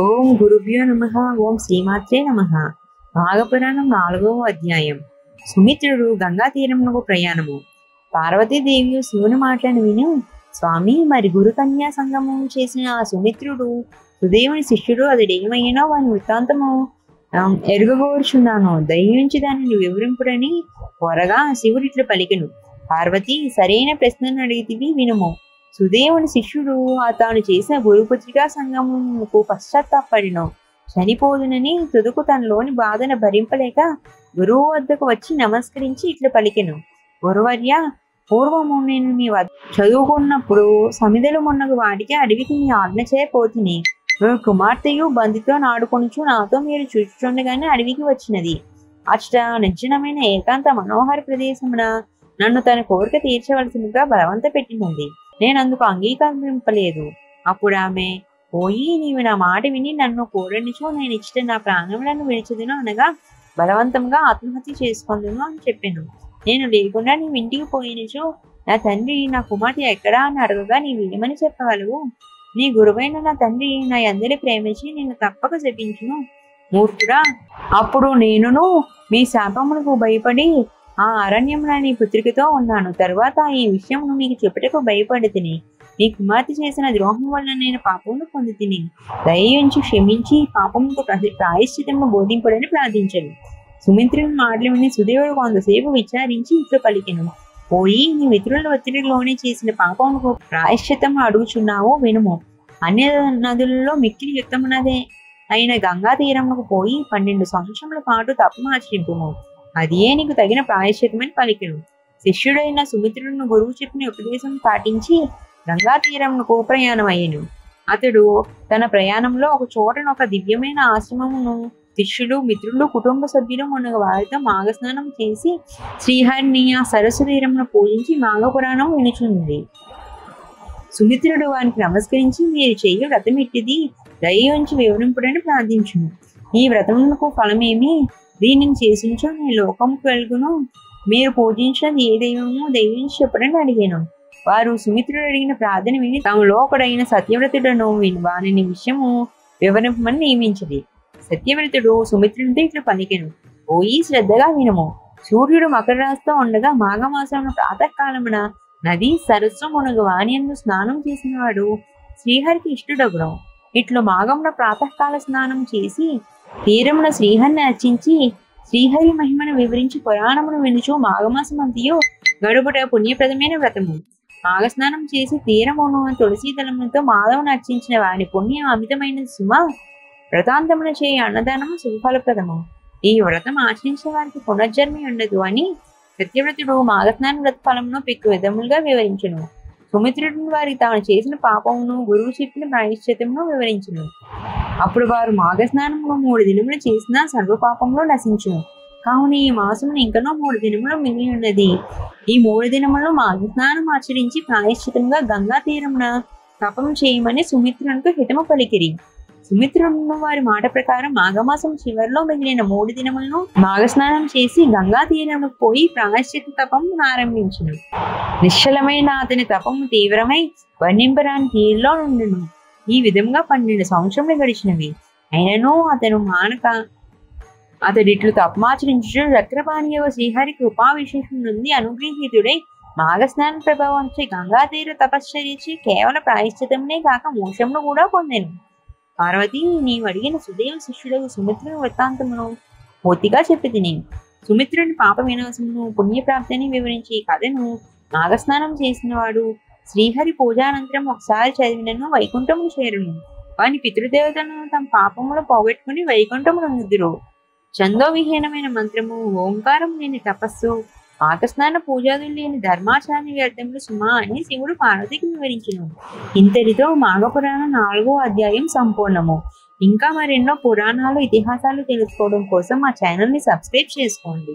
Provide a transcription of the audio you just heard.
ఓం గురుభ్యో నమః. ఓం శ్రీమాత్రే నమః. నాగపురాణం 4వ అధ్యాయం. సుమిత్రుడు గంగా తీరమునకు ప్రయాణము. పార్వతీదేవి శివుని మాటలను విని, స్వామి, మరి గురు కన్యా సంగమం చేసిన ఆ సుమిత్రుడు సుదేవుని శిష్యుడు, అతడేమైనా వాని వృత్తాంతము ఎరుగగోరుచున్నాను, దయించి దానిని వివరింపుడని త్వరగా శివుడిట్లు పలికెను. పార్వతి, సరైన ప్రశ్నను అడిగితివి, వినుము. సుదేవుని శిష్యుడు తాను చేసిన గురుపుత్రికా సంగమునకు పశ్చాత్తాపడిను. చనిపోదునని తుదుకు తనలోని బాధను భరింపలేక గురువు వద్దకు వచ్చి నమస్కరించి ఇట్లు పలికెను. గురువర్య, పూర్వము నేను మీ వద్ద చదువుకున్నప్పుడు సమిదలు మొన్నగు వాటికి అడవికి మీ ఆజ్ఞ చేయపోతుని. కుమార్తెయు బంధితో నాడుకొనుచు నాతో మీరు చూచుచుండగానే అడవికి వచ్చినది. అచ్చట నిర్జనమైన ఏకాంత మనోహర ప్రదేశమున నన్ను తన కోరిక తీర్చవలసిందిగా బలవంత పెట్టినది. నేను అందుకు అంగీకరింపలేదు. అప్పుడు ఆమె, పోయి నీవు నా మాట విని నన్ను కోరనిచో నేను ఇచ్చట నా ప్రాణములను విడిచదును అనగా బలవంతంగా ఆత్మహత్య చేసుకుందును అని చెప్పాను. నేను లేకుండా నీవు ఇంటికి పోయినచో నా తండ్రి నా కుమార్తె ఎక్కడా అని అడగగా నీవేమని చెప్పగలవు? నీ గురువైన నా తండ్రి నా అందరి ప్రేమించి నిన్ను తప్పక శపించును. మూర్ఖుడా, అప్పుడు నేనును మీ శాపములకు భయపడి ఆ అరణ్యమున నీ పుత్రికతో ఉన్నాను. తరువాత ఈ విషయమును మీకు చెప్పుటకు భయపడి తిని నీ కుమార్తె చేసిన ద్రోహం వల్ల నేను పాపమును పొంది తిని దయించి క్షమించి పాపముకు ప్రాయశ్చితమును బోధింపుడని ప్రార్థించను. సుమిత్రుని మాటలు విని సుదేవుడు కొంతసేపు విచారించి ఇట్లు పలికెను. పోయి నీ మిత్రుల ఒత్తిడిలోనే చేసిన పాపమునకు ప్రాయశ్చితము అడుగుచున్నావు, వినుము. అన్య నదులలో మిక్కిలి యుక్తమున్నదే అయిన గంగా తీరమునకు పోయి 12 సంవత్సరముల పాటు తపమాచరింపుము. అదే నీకు తగిన ప్రాయశ్చితమని పలికెను. శిష్యుడైన సుమిత్రుడును గురువు చెప్పిన ఉపదేశం పాటించి గంగా తీరమునకు ప్రయాణం అయ్యను. అతడు తన ప్రయాణంలో ఒక చోటను ఒక దివ్యమైన ఆశ్రమమును శిష్యులు, మిత్రులు, కుటుంబ సభ్యులు మొన్నగ వారితో మాఘస్నానం చేసి శ్రీహరిని ఆ సరస్సు తీరమును పూజించి మాఘపురాణం వినుచుంది. సుమిత్రుడు వారికి నమస్కరించి, మీరు చెయ్యి వ్రతం ఇట్టిది, దయించి వివరింపుడని ప్రార్థించును. ఈ వ్రతమునకు ఫలమేమి? దీనిని చేసించో నీ లోకముకు వెలుగును. మీరు పూజించినది ఏ దైవమో దైవించి చెప్పడని అడిగాను. వారు సుమిత్రుడు అడిగిన ప్రార్థన విని తమలో ఒకడైన సత్యవ్రతుడను వాని విషయము వివరింపమని నియమించింది. సత్యవ్రతుడు సుమిత్రునితో ఇట్లా పలికెను. పోయి శ్రద్ధగా వినము. సూర్యుడు మకర రాశితో ఉండగా మాఘమాసమున ప్రాతకాలమున నది సరస్సు మునగు వాణియందు స్నానం చేసిన వాడు శ్రీహరికి ఇష్టడగును. ఇట్లు మాఘమున ప్రాతకాల స్నానం చేసి తీరమున శ్రీహరిని అర్చించి శ్రీహరి మహిమను వివరించి పురాణమును వినుచు మాఘమాసమంతయు గడుపుట పుణ్యప్రదమైన వ్రతము. మాఘస్నానం చేసి తీరమును తులసి దళములతో మాధవును అర్చించిన వారి పుణ్యం అమితమైన సుమ. వ్రతాంతమున చేయ అన్నదానము శుభఫలప్రదము. ఈ వ్రతం ఆచరించిన వారికి పునర్జన్మి ఉండదు అని సత్యవ్రతుడు మాఘస్నాన వ్రత ఫలమును పెక్కు విధములుగా వివరించును. సుమిత్రుడు వారికి తాను చేసిన పాపమును గురువు చెప్పిన ప్రాయశ్చితమును వివరించును. అప్పుడు వారు మాఘస్నానమును 3 దినములు చేసినా సర్వ పాపములు నశించును. కావున ఈ మాసమును ఇంకనో 3 దినములు మిగిలి ఉన్నది. ఈ 3 దినములు మాఘస్నానం ఆచరించి ప్రాయశ్చితంగా గంగా తీరమున తపం చేయమని సుమిత్రునికి హితము పలికిరి. సుమిత్రుడు వారి మాట ప్రకారం మాఘమాసం చివరిలో మిగిలిన 3 దినములను మాఘస్నానం చేసి గంగా తీరమునకు పోయి ప్రాయశ్చిత తపం ఆరంభించును. నిశ్చలమైన అతని తపము తీవ్రమై వర్ణింపరాని తీరులో నుండును. ఈ విధంగా 12 సంవత్సరములు గడిచినవి. అయినను అతను మానక అతడిట్లు తపమాచరించు చక్రపాణియవ శ్రీహరి కృపా విశేషం నుండి అనుగ్రహీతుడై మాఘస్నాన ప్రభావంచే గంగా తీర తపశ్చర్యచి కేవల ప్రాయశ్చితమునే కాక మోక్షమును కూడా పొందెను. పార్వతి, నీవు అడిగిన సుదేవ శిష్యుడు సుమిత్రుని వృత్తాంతమును పూర్తిగా చెప్పి తిని సుమిత్రుని పాప వినాశమును పుణ్యప్రాప్తిని వివరించి ఈ కథను మాఘస్నానం చేసిన వాడు శ్రీహరి పూజానంతరం ఒకసారి చదివినను వైకుంఠమును చేరును. వాని పితృదేవతలను తమ పాపములు పోగొట్టుకుని వైకుంఠమును నుదురు. ఛందోవిహీనమైన మంత్రము, ఓంకారం లేని తపస్సు, మాఘస్నాన పూజాదులు లేని ధర్మాచరణ వ్యర్థములు సుమా అని శివుడు పార్వతికి వివరించును. ఇంతటితో మాఘపురాణం 4వ అధ్యాయం సంపూర్ణము. ఇంకా మరెన్నో పురాణాలు, ఇతిహాసాలు తెలుసుకోవడం కోసం మా ఛానల్ని సబ్స్క్రైబ్ చేసుకోండి.